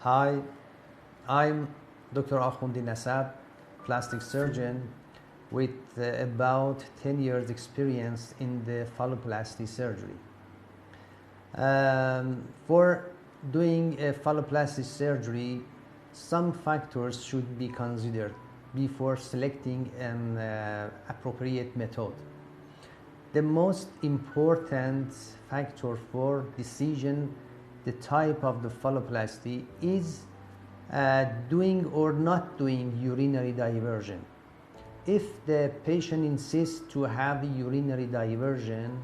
Hi, I'm Dr. Akhundi Nasab, plastic surgeon with about 10 years experience in the phalloplasty surgery. For doing a phalloplasty surgery, some factors should be considered before selecting an appropriate method. The most important factor for decision the type of the phalloplasty is doing or not doing urinary diversion. If the patient insists to have urinary diversion,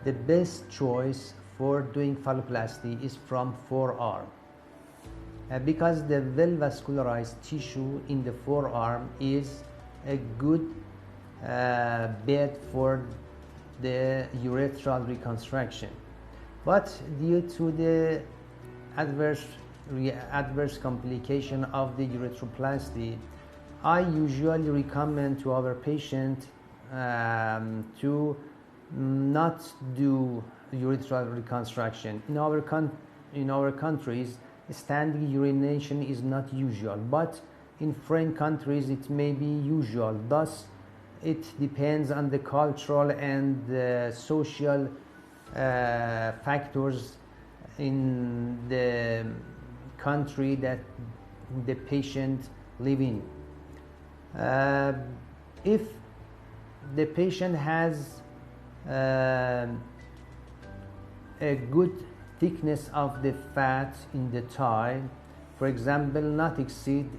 the best choice for doing phalloplasty is from forearm because the well-vascularized tissue in the forearm is a good bed for the urethral reconstruction. But due to the adverse complication of the urethroplasty, I usually recommend to our patient to not do urethral reconstruction. In our countries, standing urination is not usual, but in foreign countries it may be usual. Thus, it depends on the cultural and social factors in the country that the patient live in. If the patient has a good thickness of the fat in the thigh, for example, not exceed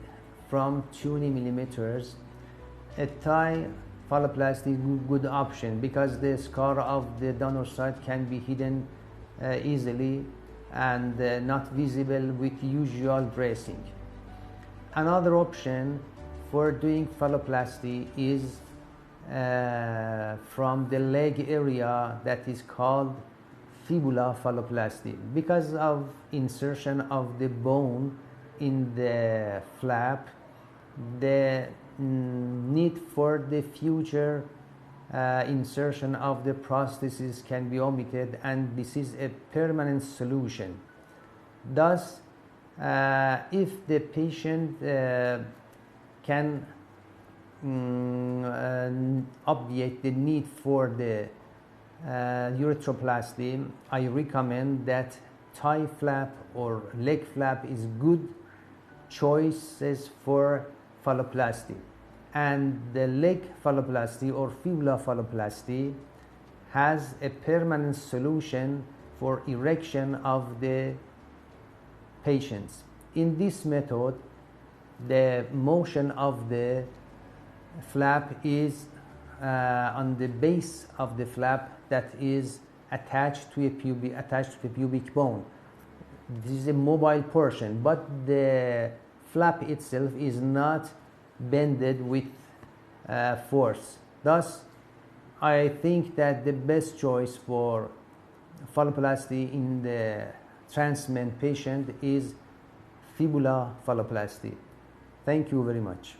from 20 millimeters, a thigh phalloplasty is a good option because the scar of the donor site can be hidden easily and not visible with usual dressing. Another option for doing phalloplasty is from the leg area that is called fibula phalloplasty. Because of insertion of the bone in the flap, the need for the future insertion of the prosthesis can be omitted, and this is a permanent solution. Thus, if the patient can obviate the need for the urethroplasty, I recommend that thigh flap or leg flap is good choices for phalloplasty, and the leg phalloplasty or fibula phalloplasty has a permanent solution for erection of the patients. In this method, the motion of the flap is on the base of the flap that is attached to a pubic bone. This is a mobile portion, but the flap itself is not bended with force. Thus, I think that the best choice for phalloplasty in the transplant patient is fibula phalloplasty. Thank you very much.